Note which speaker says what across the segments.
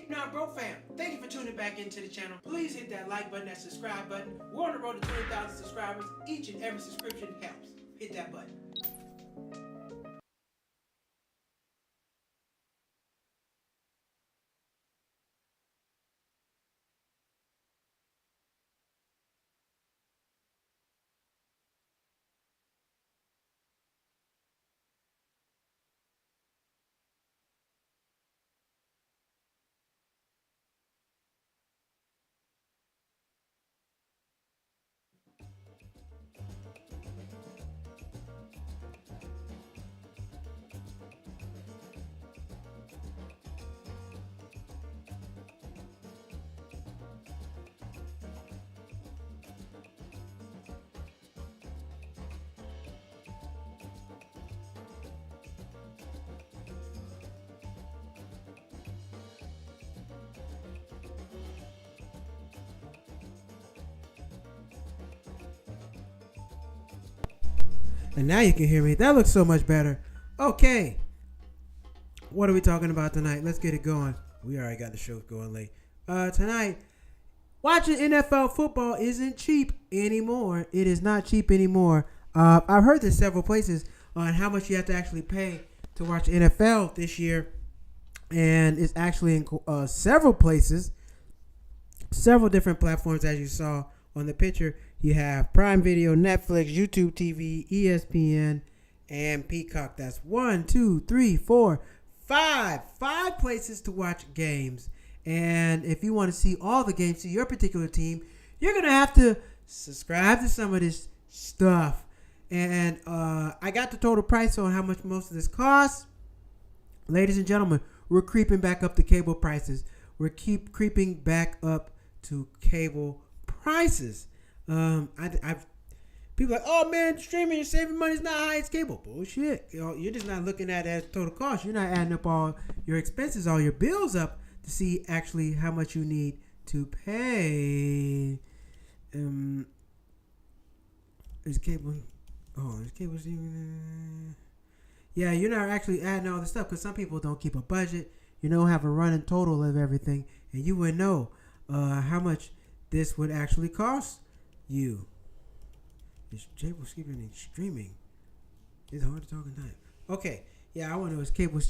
Speaker 1: Not Broke fam, thank you for tuning back into the channel. Please hit that like button, that subscribe button. We're on the road to 20,000 subscribers. Each and every subscription helps. Hit that button. And now you can hear me. That looks so much better. Okay. What are we talking about tonight? Let's get it going. We already got the show going late. Tonight, watching NFL football isn't cheap anymore. It is not cheap anymore. I've heard this several places on how much you have to actually pay to watch NFL this year. And it's actually in several places, several different platforms, as you saw on the picture. You have Prime Video, Netflix, YouTube TV, ESPN, and Peacock. That's 1, 2, 3, 4, 5. 5 places to watch games. And if you want to see all the games to your particular team, you're going to have to subscribe to some of this stuff. And I got the total price on how much most of this costs. Ladies and gentlemen, we're creeping back up to cable prices. We're creeping back up to cable prices. I've people are like, oh man, streaming, you're saving money, it's not high as cable. Bullshit. You're just not looking at it as total cost. You're not adding up all your expenses, all your bills up to see actually how much you need to pay. Is cable? Oh, is cable? Yeah, you're not actually adding all the stuff because some people don't keep a budget. You don't have a running total of everything, and you wouldn't know how much this would actually cost you. Is cable skipping streaming? It's hard to talk in time. Okay, yeah, I want to know is cable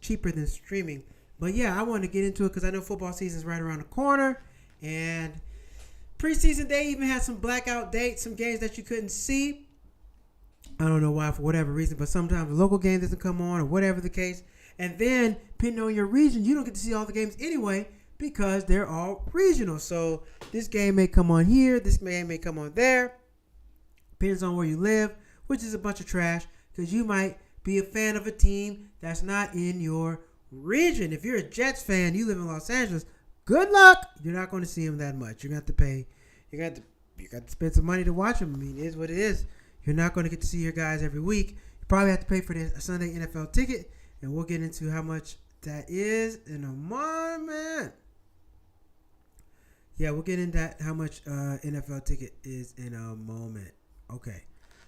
Speaker 1: cheaper than streaming? But yeah, I want to get into it because I know football season is right around the corner, and preseason they even had some blackout dates, some games that you couldn't see. I don't know why, for whatever reason, but sometimes the local game doesn't come on or whatever the case. And then, depending on your region, you don't get to see all the games anyway because they're all regional. So this game may come on here, this game may come on there. Depends on where you live, which is a bunch of trash because you might be a fan of a team that's not in your region. If you're a Jets fan, you live in Los Angeles, good luck. You're not going to see them that much. You're going to have to pay. You got to spend some money to watch them. I mean, it is what it is. You're not going to get to see your guys every week. You probably have to pay for the Sunday NFL ticket, and we'll get into how much that is in a moment. Yeah, we'll get into that, how much NFL ticket is in a moment. Okay.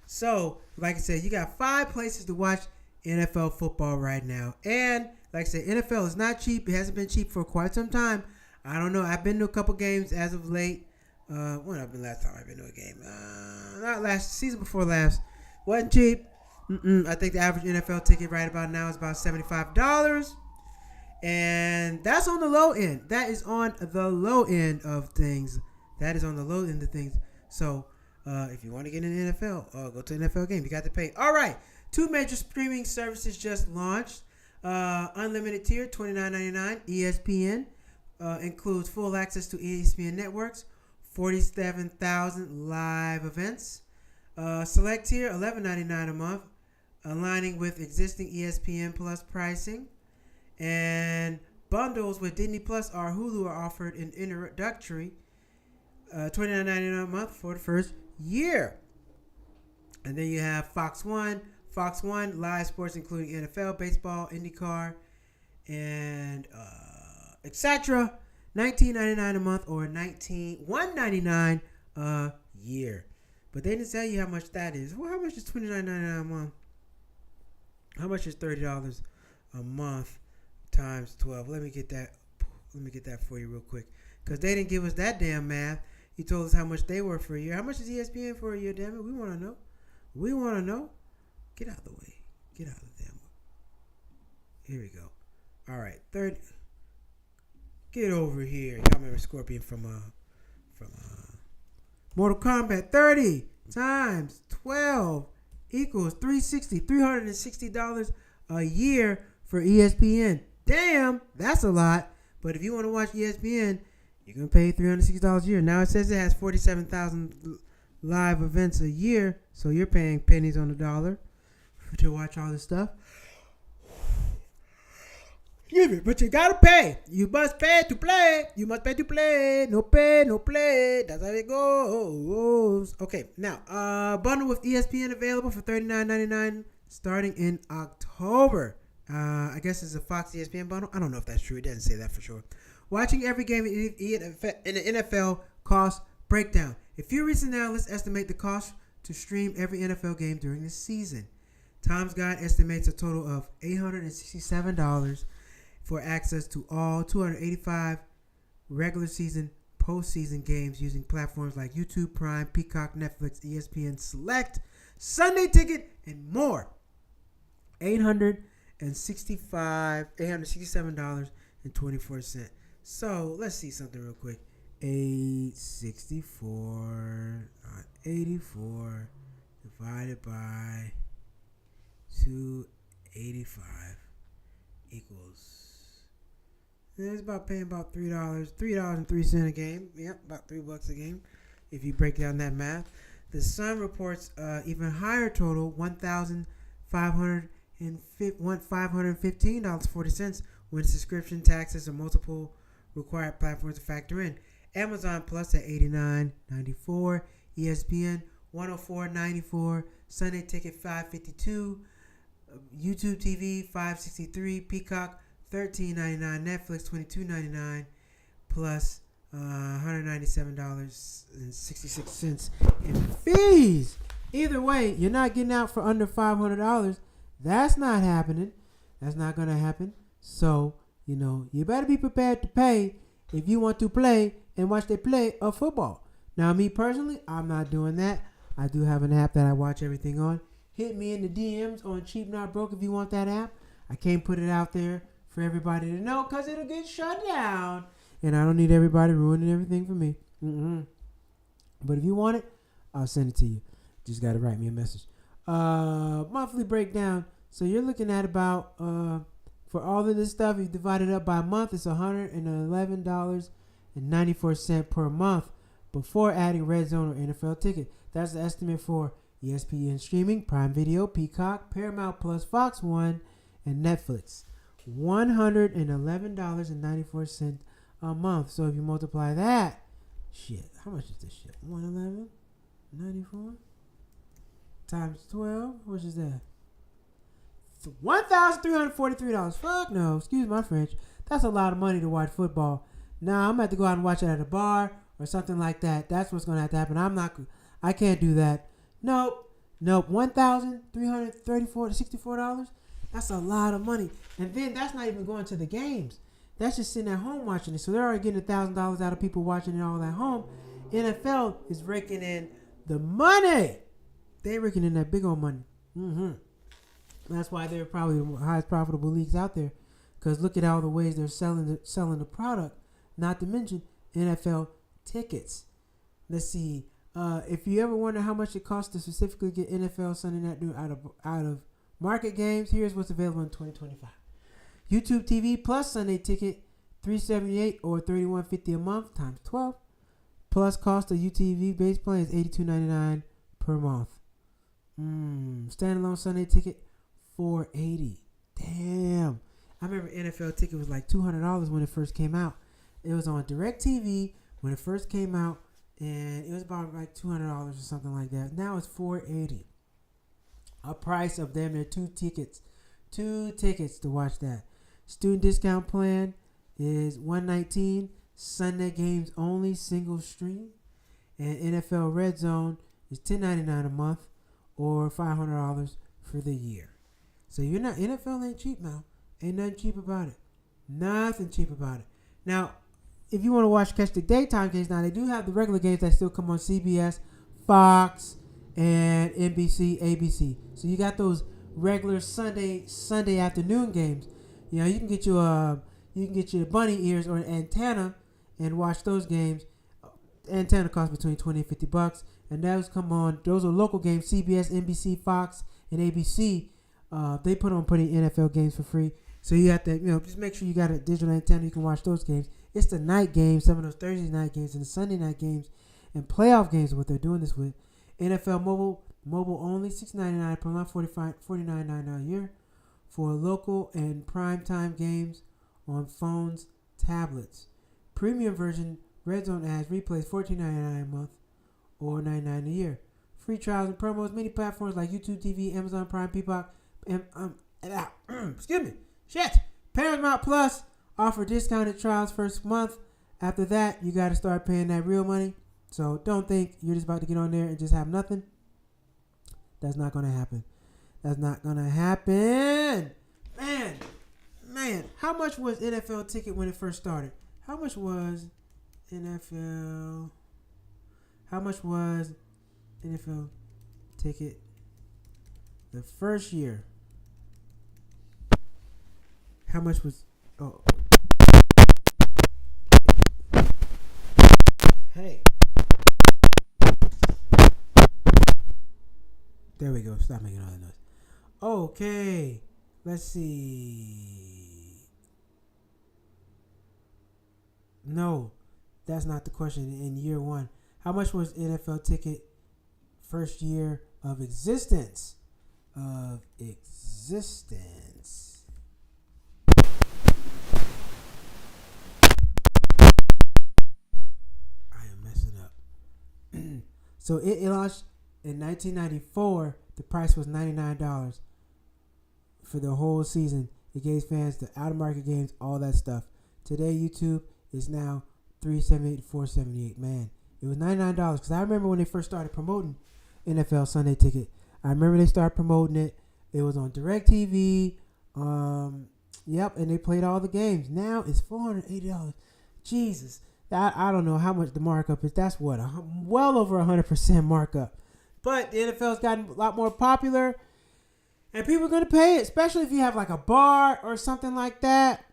Speaker 1: So, like I said, you got 5 places to watch NFL football right now. And, like I said, NFL is not cheap. It hasn't been cheap for quite some time. I don't know. I've been to a couple games as of late. When I've been last time I've been to a game? Not last season before last. Wasn't cheap. I think the average NFL ticket right about now is about $75. And that's on the low end. That is on the low end of things. So, if you want to get in the NFL, go to an NFL game. You got to pay. All right. 2 major streaming services just launched. Unlimited tier, $29.99. ESPN includes full access to ESPN networks. 47,000 live events. Select tier, $11.99 a month, aligning with existing ESPN Plus pricing. And bundles with Disney Plus or Hulu are offered in introductory $29.99 a month for the first year. And then you have Fox One live sports including NFL, baseball, IndyCar, and etc. $19.99 a month or $199 a year. But they didn't tell you how much that is. Well, how much is $29.99 a month? How much is $30 a month times 12? Let me get that Let me get that for you real quick. Because they didn't give us that damn math. He told us how much they were for a year. How much is ESPN for a year, damn it? We want to know. We want to know. Get out of the way. Get out of the damn way. Here we go. All right. 30. Get over here. Y'all remember Scorpion from Mortal Kombat. 30 times 12 equals $360 a year for ESPN. Damn, that's a lot. But if you want to watch ESPN, you're going to pay $360 a year. Now it says it has 47,000 live events a year, so you're paying pennies on the dollar to watch all this stuff. But you gotta pay. You must pay to play. You must pay to play. No pay, no play. That's how it goes. Okay, now bundle with ESPN available for $39.99 starting in October. I guess it's a Fox ESPN bundle. I don't know if that's true. It doesn't say that for sure. Watching every game in the NFL cost breakdown. A few recent analysts estimate the cost to stream every NFL game during the season. Tom's Guide estimates a total of $867 for access to all 285 regular season, postseason games using platforms like YouTube, Prime, Peacock, Netflix, ESPN Select, Sunday Ticket, and more. $867.24. So let's see something real quick. 864.84 divided by 285 equals. It's about paying about $3.03 a game. Yep, about $3 a game. If you break down that math, the Sun reports even higher total, $515.40 when subscription taxes or multiple required platforms to factor in. Amazon Plus at $89.94, ESPN $104.94, Sunday Ticket $552, YouTube TV $563, Peacock $13.99, Netflix $22.99, plus $197.66 in fees. Either way, you're not getting out for under $500. That's not happening. That's not going to happen. So, you better be prepared to pay if you want to play and watch they play a football. Now, me personally, I'm not doing that. I do have an app that I watch everything on. Hit me in the DMs on Cheap Not Broke if you want that app. I can't put it out there for everybody to know because it'll get shut down. And I don't need everybody ruining everything for me. But if you want it, I'll send it to you. Just got to write me a message. Monthly breakdown. So you're looking at about, for all of this stuff, you divide it up by month, it's $111.94 per month before adding Red Zone or NFL Ticket. That's the estimate for ESPN streaming, Prime Video, Peacock, Paramount Plus, Fox One, and Netflix. $111.94 a month. So if you multiply that, how much is this shit? $111.94 times 12, which is that? $1,343. Fuck no, excuse my French. That's a lot of money to watch football. Now I'm going to have to go out and watch it at a bar or something like that. That's what's going to have to happen. I can't do that. Nope. $1,364. That's a lot of money. And then that's not even going to the games. That's just sitting at home watching it. So they're already getting $1,000 out of people watching it all at home. NFL is raking in the money. They're raking in that big old money. That's why they're probably the highest profitable leagues out there. Because look at all the ways they're selling the product. Not to mention NFL tickets. Let's see. If you ever wonder how much it costs to specifically get NFL Sunday Night New out of market games, here's what's available in 2025. YouTube TV plus Sunday Ticket, $378 or $31.50 a month times 12. Plus cost of UTV base plan is $82.99 per month. Standalone Sunday Ticket, $480. Damn. I remember NFL Ticket was like $200 when it first came out. It was on DirecTV when it first came out, and it was about like $200 or something like that. Now it's $480. A price of them there 2 tickets. 2 tickets to watch that. Student discount plan is $119. Sunday games only, single stream. And NFL Red Zone is $10.99 a month or $500 for the year. So NFL ain't cheap now. Ain't nothing cheap about it. Nothing cheap about it. Now, if you want to catch the daytime games, now they do have the regular games that still come on CBS, Fox, and NBC, ABC. So you got those regular Sunday afternoon games. You can get your bunny ears or an antenna and watch those games. Antenna costs between $20 and $50, and those come on. Those are local games. CBS, NBC, Fox, and ABC. They put on pretty NFL games for free. So you have to, just make sure you got a digital antenna. You can watch those games. It's the night games, some of those Thursday night games and the Sunday night games and playoff games are what they're doing this with. NFL mobile only, $6.99 per month, $49.99 a year for local and primetime games on phones, tablets. Premium version, Red Zone ads, replays, $14.99 a month or $99 a year. Free trials and promos, many platforms like YouTube TV, Amazon Prime, Peacock, excuse me. Shit. Paramount Plus offer discounted trials first month. After that, you got to start paying that real money. So don't think you're just about to get on there and just have nothing. That's not going to happen. That's not going to happen. Man, how much was NFL ticket when it first started? How much was NFL ticket the first year? How much was... Oh. Hey. There we go. Stop making all that noise. Okay. Let's see. No, that's not the question. In year one, how much was NFL ticket first year of existence? So it launched in 1994. The price was $99 for the whole season. It gave fans the out-of-market games, all that stuff. Today, YouTube is now $378 to $478. Man, it was $99 because I remember when they first started promoting NFL Sunday Ticket. I remember they started promoting it. It was on DirecTV. Yep, and they played all the games. Now it's $480. Jesus. I don't know how much the markup is. That's what, well over 100% markup. But the NFL's gotten a lot more popular, and people are going to pay it, especially if you have like a bar or something like that.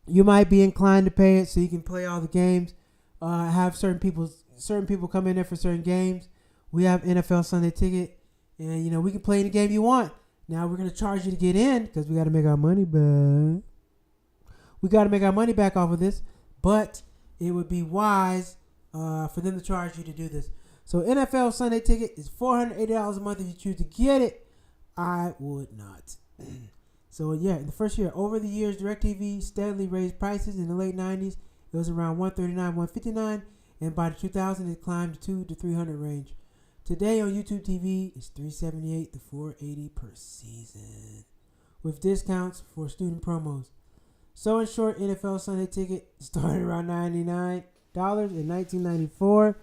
Speaker 1: You might be inclined to pay it so you can play all the games. Have certain people come in there for certain games. We have NFL Sunday Ticket, and we can play any game you want. Now we're going to charge you to get in because we got to make our money back. We got to make our money back off of this, but it would be wise for them to charge you to do this. So NFL Sunday Ticket is $480 a month if you choose to get it. I would not. So yeah, in the first year, over the years, DirecTV steadily raised prices. In the late 90s, it was around $139, $159, and by the 2000s, it climbed to $200 to $300 range. Today on YouTube TV, it's $378 to $480 per season, with discounts for student promos. So in short, NFL Sunday Ticket started around $99 in 1994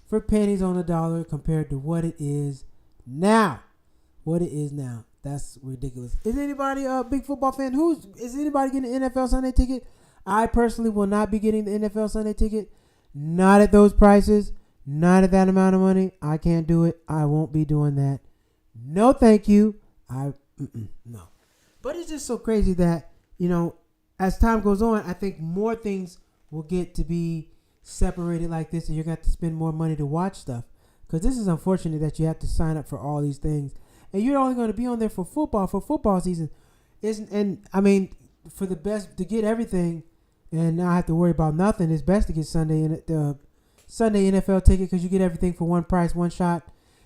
Speaker 1: for pennies on the dollar compared to what it is now. That's ridiculous. Is anybody a big football fan? Is anybody getting the NFL Sunday Ticket? I personally will not be getting the NFL Sunday Ticket. Not at those prices. Not at that amount of money. I can't do it. I won't be doing that. No, thank you. No. But it's just so crazy that, as time goes on, I think more things will get to be separated like this, and you're going to have to spend more money to watch stuff. Because this is unfortunate that you have to sign up for all these things. And you're only going to be on there for football season. For the best, to get everything and not have to worry about nothing, it's best to get Sunday NFL Ticket because you get everything for one price, one shot.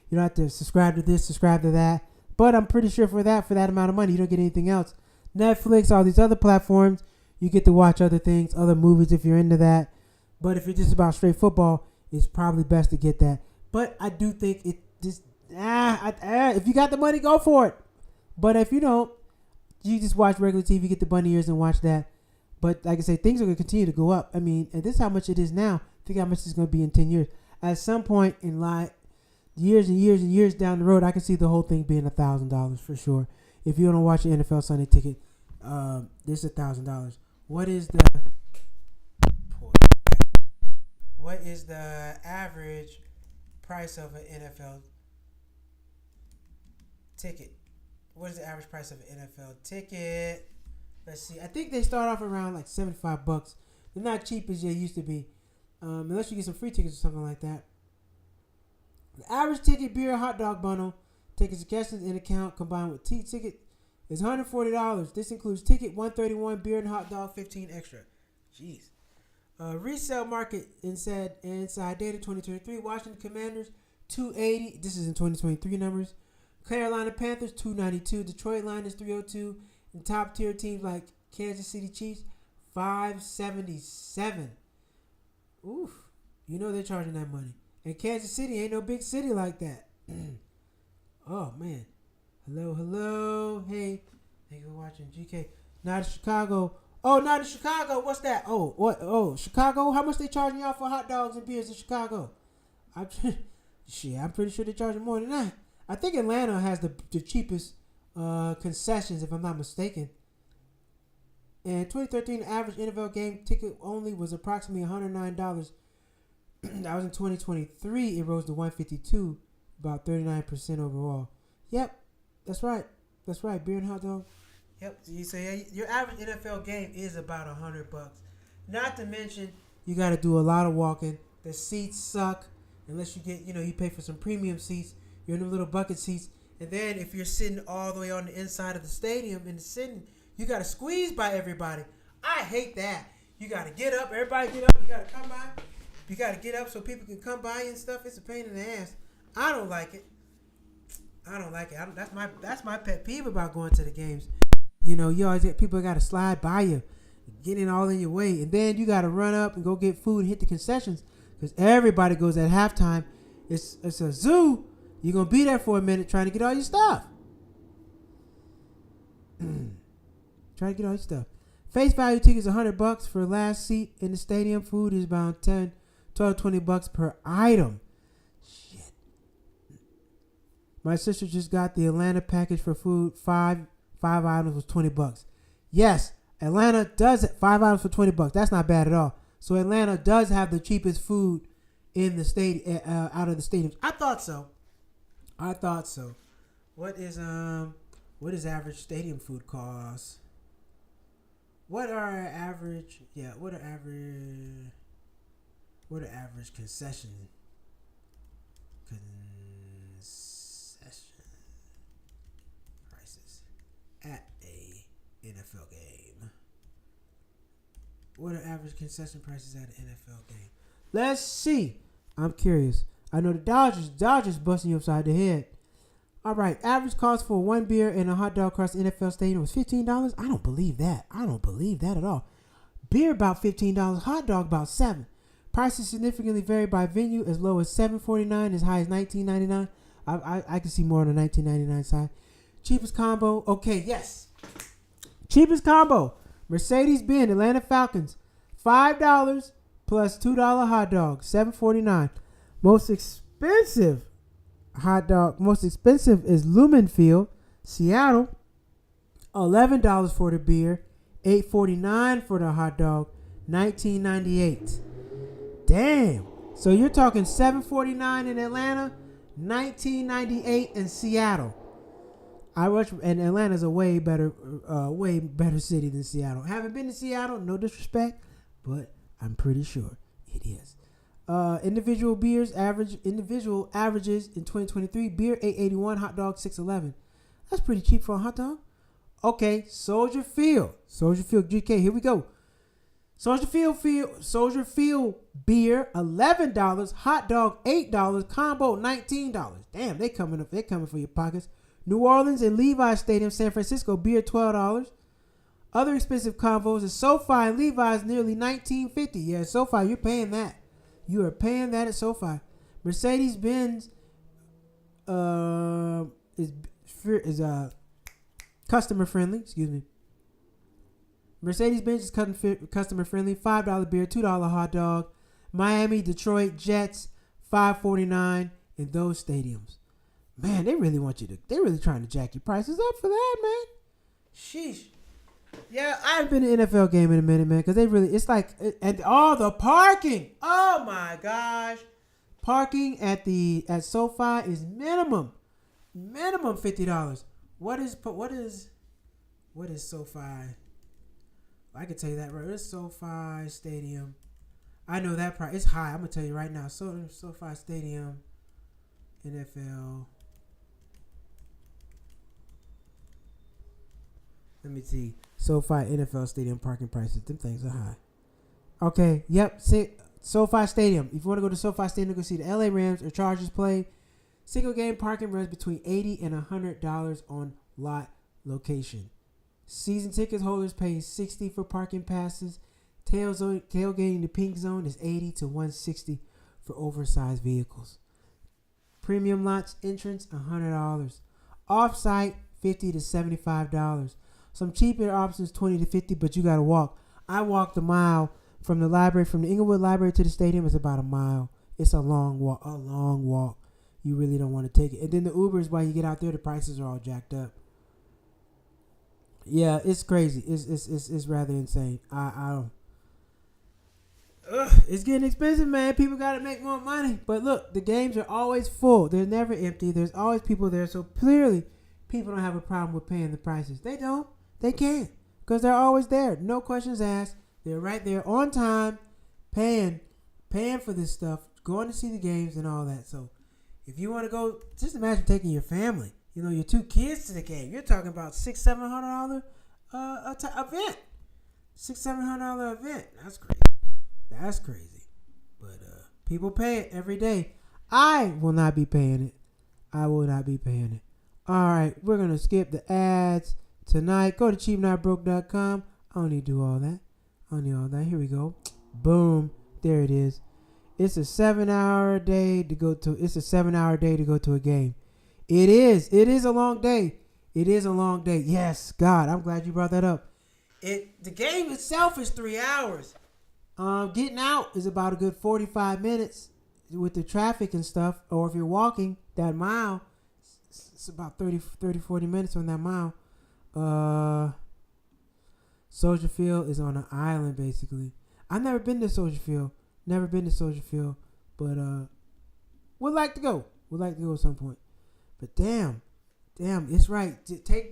Speaker 1: You don't have to subscribe to this, subscribe to that. But I'm pretty sure for that amount of money, you don't get anything else. Netflix, all these other platforms, you get to watch other things, other movies if you're into that. But if you're just about straight football, it's probably best to get that. But I do think it just, if you got the money, go for it. But if you don't, you just watch regular TV, get the bunny ears and watch that. But like I say, things are going to continue to go up. And this is how much it is now. Think how much it's going to be in 10 years. At some point in years and years and years down the road, I can see the whole thing being $1,000 for sure. If you don't watch the NFL Sunday Ticket, this is $1,000. What is the what is the average price of an NFL ticket? What is the average price of an NFL ticket? Let's see. I think they start off around like $75. They're not cheap as they used to be, unless you get some free tickets or something like that. The average ticket, beer, hot dog bundle, tickets, suggestions, and account combined with ticket is $140. This includes ticket $131, beer and hot dog $15 extra. Jeez. Resale market inside data 2023. Washington Commanders $280. This is in 2023 numbers. Carolina Panthers $292. Detroit Lions $302. And top tier teams like Kansas City Chiefs $577. Oof. You know they're charging that money. And Kansas City ain't no big city like that. Oh man. Hello. Hey. Thank you for watching GK. Now to Chicago. Oh, now to Chicago. What's that? Oh, what? Oh, Chicago. How much they charging y'all for hot dogs and beers in Chicago? I'm pretty sure they're charging more than that. I think Atlanta has the cheapest concessions, if I'm not mistaken. And 2013 average NFL game ticket only was approximately $109. That was in 2023. It rose to $152, about 39% overall. Yep, that's right. Beer and hot dog. Yep. So you say your average NFL game is about $100. Not to mention you got to do a lot of walking. The seats suck unless you get you pay for some premium seats. You're in the little bucket seats, and then if you're sitting all the way on the inside of the stadium and sitting, you got to squeeze by everybody. I hate that. You got to get up. Everybody get up. You got to come by. You got to get up so people can come by and stuff. It's a pain in the ass. I don't like it. That's my pet peeve about going to the games. You always get people got to slide by you, getting all in your way, and then you got to run up and go get food and hit the concessions because everybody goes at halftime. It's a zoo. You're gonna be there for a minute trying to get all your stuff. Face value tickets $100 for last seat in the stadium. Food is about $10, $12, $20 per item. Shit. My sister just got the Atlanta package for food. Five items was $20. Yes, Atlanta does it. 5 items for $20. That's not bad at all. So Atlanta does have the cheapest food in the state out of the stadiums. I thought so. What is average stadium food costs? What are average concession prices at a NFL game? What are average concession prices at an NFL game? Let's see. I'm curious. I know the Dodgers busting you upside the head. All right, average cost for one beer and a hot dog across the NFL stadium was $15. I don't believe that. At all. Beer about $15, hot dog about $7. Prices significantly vary by venue, as low as $7.49, as high as $19.99. I can see more on the $19.99 side. Cheapest combo, okay, yes. Cheapest combo, Mercedes-Benz Atlanta Falcons, $5 plus $2 hot dog, $7.49. Most expensive is Lumen Field, Seattle, $11 for the beer, $8.49 for the hot dog, $19.98. Damn. So you're talking $7.49 in Atlanta, $19.98 in Seattle. And Atlanta's a way better city than Seattle. Haven't been to Seattle, no disrespect, but I'm pretty sure it is. Individual averages in 2023. Beer $8.81, hot dog $6.11. That's pretty cheap for a hot dog. Okay, Soldier Field GK. Here we go. Soldier Field beer $11, hot dog $8, combo $19. Damn, they coming up. They're coming for your pockets. New Orleans and Levi's Stadium, San Francisco, beer $12. Other expensive combos is SoFi and Levi's nearly $19.50. Yeah, SoFi, you're paying that. You are paying that at SoFi. Mercedes-Benz is customer friendly. Excuse me. Mercedes-Benz is customer friendly. $5 beer, $2 hot dog. Miami, Detroit, Jets, $5.49 in those stadiums. Man, they really trying to jack your prices up for that, man. Sheesh. Yeah, I haven't been to an NFL game in a minute, man, because they really, it's like, and all the parking. Oh my gosh. Parking at SoFi is minimum $50. What is SoFi? I can tell you that right. It's SoFi Stadium. I know that price. It's high. I'm gonna tell you right now. SoFi Stadium, NFL. Let me see. SoFi NFL Stadium parking prices. Them things are high. Okay. Yep. See, SoFi Stadium. If you want to go to SoFi Stadium to go see the LA Rams or Chargers play, single game parking runs between $80 and $100 on lot location. Season ticket holders pay $60 for parking passes. Tailgating the pink zone is $80 to $160 for oversized vehicles. Premium lots entrance $100. Off-site $50 to $75. Some cheaper options $20 to $50, but you gotta walk. I walked a mile from the library, from the Inglewood Library to the stadium. It's about a mile. It's a long walk. You really don't want to take it. And then the Ubers, while you get out there, the prices are all jacked up. Yeah, it's crazy. It's rather insane. I don't. It's getting expensive, man. People got to make more money. But look, the games are always full. They're never empty. There's always people there. So clearly, people don't have a problem with paying the prices. They don't. They can't. Because they're always there. No questions asked. They're right there on time, paying for this stuff, going to see the games and all that. So if you want to go, just imagine taking your family, your 2 kids to the game. You're talking about $600-$700 event. $600-$700 event. That's crazy. That's crazy. But people pay it every day. I will not be paying it. I will not be paying it. All right, we're going to skip the ads tonight. Go to cheapnotbroke.com. I don't need to do all that. Here we go. Boom. There it is. It's a 7-hour day to go to. It's a 7-hour day to go to a game. It is. It is a long day. It is a long day. Yes, God, I'm glad you brought that up. The game itself is 3 hours. Getting out is about a good 45 minutes with the traffic and stuff. Or if you're walking that mile, it's about 40 minutes on that mile. Soldier Field is on an island, basically. I've never been to Soldier Field. But would like to go. At some point. But damn, it's right.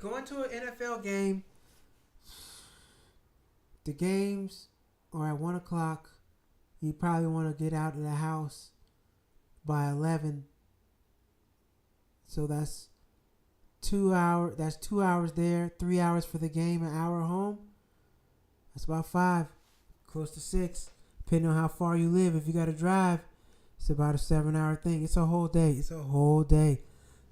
Speaker 1: Going to an NFL game. The games are at 1 o'clock. You probably want to get out of the house by 11. So that's 2 hours. That's 2 hours there. 3 hours for the game. An hour home. That's about 5. Close to 6. Depending on how far you live. If you got to drive, it's about a 7-hour thing. It's a whole day.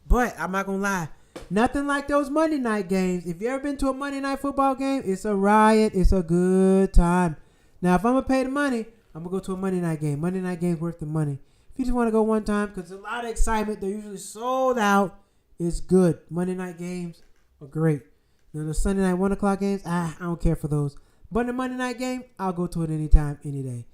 Speaker 1: But I'm not going to lie. Nothing like those Monday night games. If you ever been to a Monday night football game, it's a riot. It's a good time. Now, if I'm going to pay the money, I'm going to go to a Monday night game. Monday night game's worth the money. If you just want to go one time, because there's a lot of excitement, they're usually sold out. It's good. Monday night games are great. The Sunday night 1 o'clock games, I don't care for those. But the Monday night game, I'll go to it anytime, any day.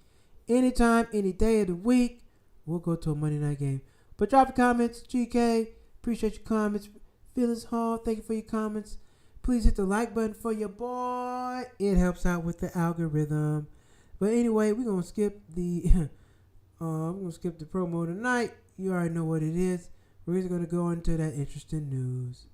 Speaker 1: Anytime, any day of the week, we'll go to a Monday night game. But drop your comments. GK, appreciate your comments. Phyllis Hall, thank you for your comments. Please hit the like button for your boy. It helps out with the algorithm. But anyway, we're gonna skip the promo tonight. You already know what it is. We're just gonna go into that interesting news.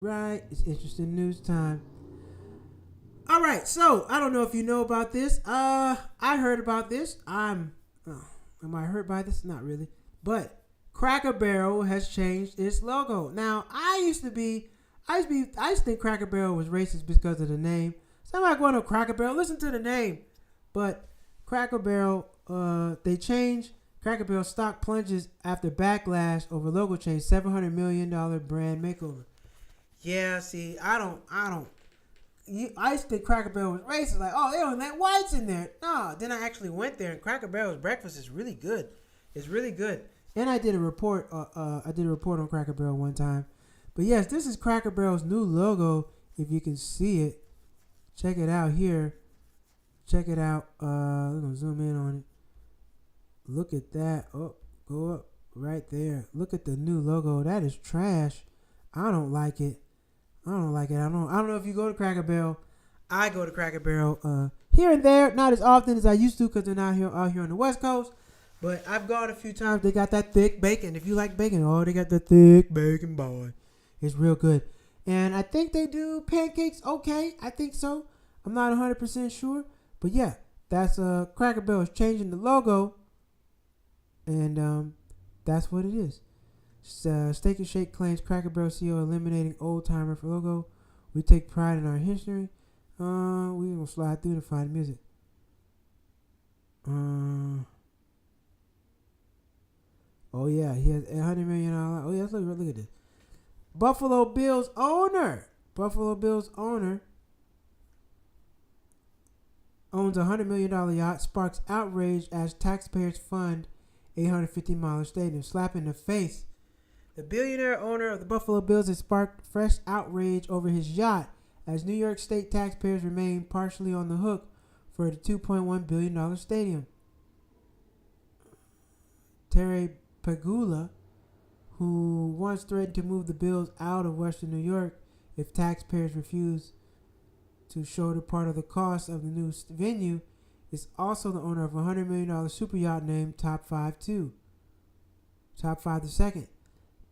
Speaker 1: Right, it's interesting news time. All right, so I don't know if you know about this. I heard about this. Am I hurt by this? Not really. But Cracker Barrel has changed its logo. Now, I used to think Cracker Barrel was racist because of the name. So I'm not going to Cracker Barrel. Listen to the name. But Cracker Barrel, they changed. Cracker Barrel stock plunges after backlash over logo change. $700 million brand makeover. Yeah, see, I used to think Cracker Barrel was racist. Like, oh, they don't let whites in there. No, then I actually went there, and Cracker Barrel's breakfast is really good. It's really good. And I did a report. On Cracker Barrel one time. But yes, this is Cracker Barrel's new logo. If you can see it, check it out here. Check it out. We're gonna zoom in on it. Look at that. Oh, go up right there. Look at the new logo. That is trash. I don't like it. I don't know if you go to Cracker Barrel. I go to Cracker Barrel here and there, not as often as I used to because they're not out here on the West Coast. But I've gone a few times. They got that thick bacon. If you like bacon, they got the thick bacon, boy. It's real good. And I think they do pancakes okay. I think so. I'm not 100% sure. But yeah, that's Cracker Barrel is changing the logo. And that's what it is. Steak and Shake claims Cracker Barrel CEO eliminating old timer for logo. We take pride in our history. We're going to slide through to find music. Oh, yeah. He has $100 million. Oh, yeah. Look at this. Buffalo Bills owner owns a $100 million yacht, sparks outrage as taxpayers fund $850 million stadium. Slap in the face. The billionaire owner of the Buffalo Bills has sparked fresh outrage over his yacht as New York State taxpayers remain partially on the hook for the $2.1 billion stadium. Terry Pegula, who once threatened to move the Bills out of Western New York if taxpayers refuse to shoulder part of the cost of the new venue, is also the owner of a $100 million super yacht named Top 5 II. Top 5 II.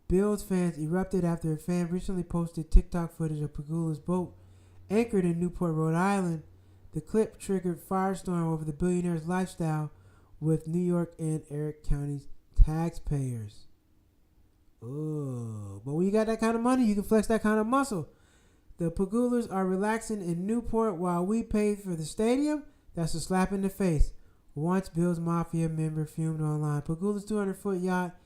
Speaker 1: Bills fans erupted after a fan recently posted TikTok footage of Pegula's boat anchored in Newport, Rhode Island. The clip triggered firestorm over the billionaire's lifestyle with New York and Eric County's taxpayers. Oh, but when you got that kind of money, you can flex that kind of muscle. The Pegulas are relaxing in Newport while we pay for the stadium. That's a slap in the face. Once Bills Mafia member fumed online. Pegula's 200-foot yacht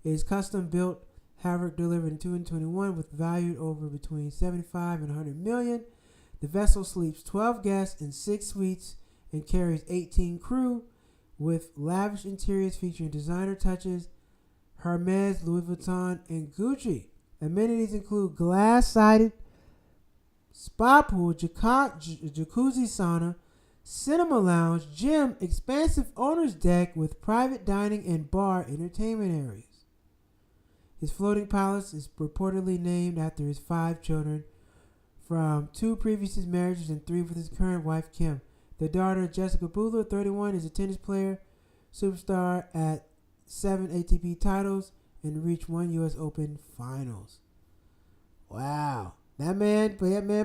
Speaker 1: is custom built, Havoc delivered in 2021 with valued over between 75 and 100 million. The vessel sleeps 12 guests in 6 suites and carries 18 crew with lavish interiors featuring designer touches, Hermes, Louis Vuitton, and Gucci. Amenities include glass-sided spa pool, jacuzzi sauna, cinema lounge, gym, expansive owner's deck with private dining and bar entertainment areas. His floating palace is reportedly named after his 5 children from 2 previous marriages and 3 with his current wife, Kim. Their daughter, Jessica Pegula, 31, is a tennis player, superstar at 7 ATP titles, and reached 1 U.S. Open finals. Wow. That man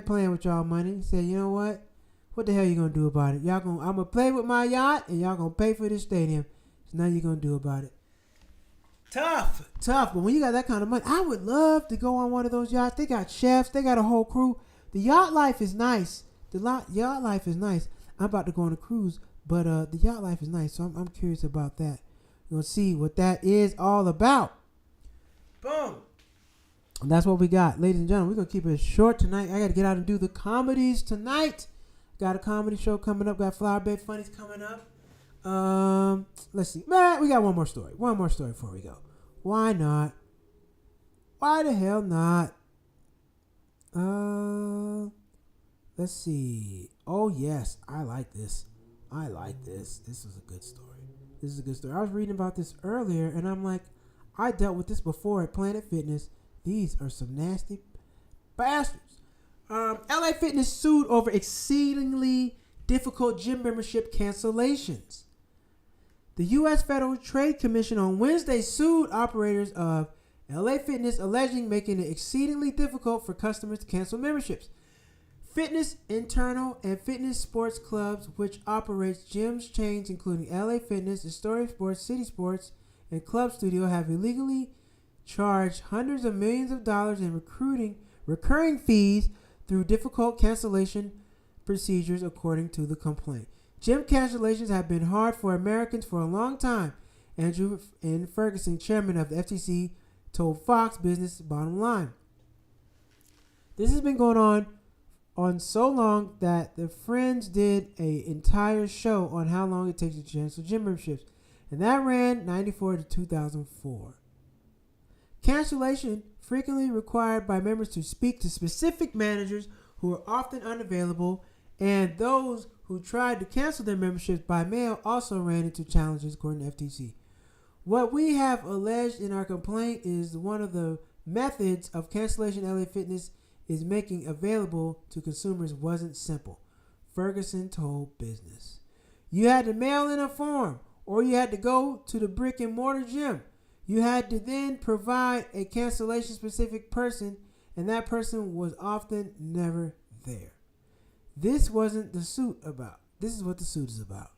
Speaker 1: playing with y'all money. He said, you know what? What the hell you gonna do about it? I'm gonna play with my yacht, and y'all gonna pay for this stadium. There's nothing you gonna do about it. Tough. But when you got that kind of money, I would love to go on one of those yachts. They got chefs. They got a whole crew. The yacht life is nice. Yacht life is nice. I'm about to go on a cruise, but the yacht life is nice. So I'm curious about that. We're gonna see what that is all about. Boom. And that's what we got, ladies and gentlemen. We're gonna keep it short tonight. I gotta get out and do the comedies tonight. Got a comedy show coming up. Got Flower Bed Funnies coming up. Let's see. Man, we got one more story. One more story before we go. Why not? Why the hell not? Let's see. Oh yes, I like this. This is a good story. I was reading about this earlier, and I'm like, I dealt with this before at Planet Fitness. These are some nasty bastards. LA Fitness sued over exceedingly difficult gym membership cancellations. The U.S. Federal Trade Commission on Wednesday sued operators of LA Fitness, alleging making it exceedingly difficult for customers to cancel memberships. Fitness Internal and Fitness Sports Clubs, which operates gyms chains including LA Fitness, Astoria Sports, City Sports, and Club Studio, have illegally charged hundreds of millions of dollars in recurring fees through difficult cancellation procedures, according to the complaint. Gym cancellations have been hard for Americans for a long time, Andrew N. Ferguson, chairman of the FTC, told Fox Business Bottom Line. This has been going on so long that the Friends did an entire show on how long it takes to cancel gym memberships, and that ran 1994 to 2004. Cancellation frequently required by members to speak to specific managers who are often unavailable And those who tried to cancel their memberships by mail also ran into challenges, according to FTC. What we have alleged in our complaint is one of the methods of cancellation LA Fitness is making available to consumers wasn't simple. Ferguson told Business. You had to mail in a form, or you had to go to the brick and mortar gym. You had to then provide a cancellation specific person, and that person was often never there. This wasn't the suit about. This is what the suit is about.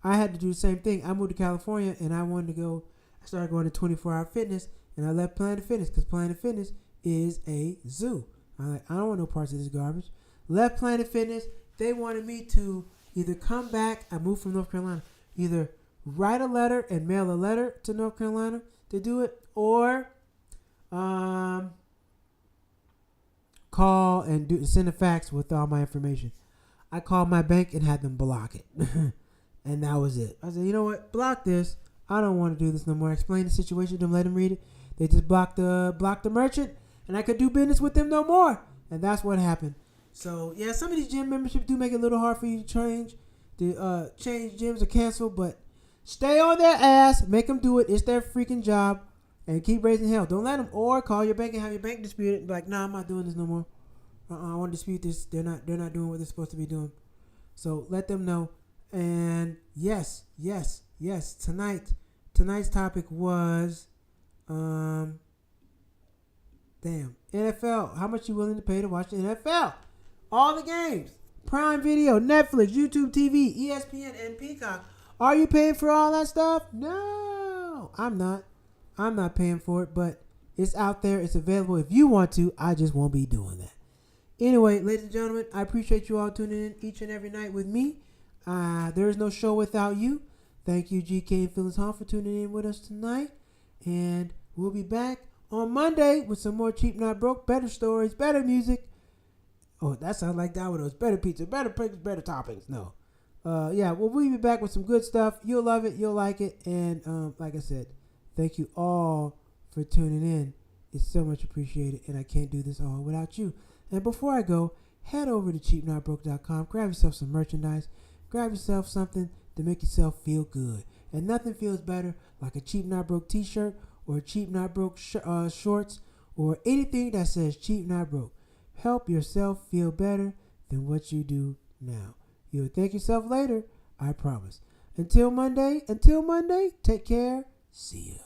Speaker 1: I had to do the same thing. I moved to California and I wanted to go. I started going to 24-hour fitness and I left Planet Fitness because Planet Fitness is a zoo. I'm like, I don't want no parts of this garbage. Left Planet Fitness. They wanted me to either come back. I moved from North Carolina. Either write a letter and mail a letter to North Carolina to do it, or call and send a fax with all my information. I called my bank and had them block it. And that was it. I said, you know what? Block this. I don't want to do this no more. Explain the situation to them, let them read it. They just blocked the merchant, and I could do business with them no more. And that's what happened. So yeah, some of these gym memberships do make it a little hard for you to change gyms or cancel, but stay on their ass, make them do it. It's their freaking job, and keep raising hell. Don't let them, or call your bank and have your bank dispute it. Like, nah, I'm not doing this no more. I want to dispute this. They're not doing what they're supposed to be doing. So let them know. And yes. Tonight's topic was, NFL. How much you willing to pay to watch the NFL? All the games. Prime Video, Netflix, YouTube TV, ESPN, and Peacock. Are you paying for all that stuff? No, I'm not. I'm not paying for it, but it's out there. It's available if you want to. I just won't be doing that. Anyway, ladies and gentlemen, I appreciate you all tuning in each and every night with me. There is no show without you. Thank you, GK and Phyllis Hall, for tuning in with us tonight. And we'll be back on Monday with some more Cheap Not Broke, better stories, better music. Oh, that sounds like Domino's. Better pizza, better pickles, better toppings. No. We'll be back with some good stuff. You'll love it. You'll like it. And like I said, thank you all for tuning in. It's so much appreciated. And I can't do this all without you. And before I go, head over to cheapnotbroke.com. Grab yourself some merchandise. Grab yourself something to make yourself feel good. And nothing feels better like a Cheap Not Broke t-shirt or Cheap Not Broke shorts or anything that says Cheap Not Broke. Help yourself feel better than what you do now. You'll thank yourself later, I promise. Until Monday, take care. See ya.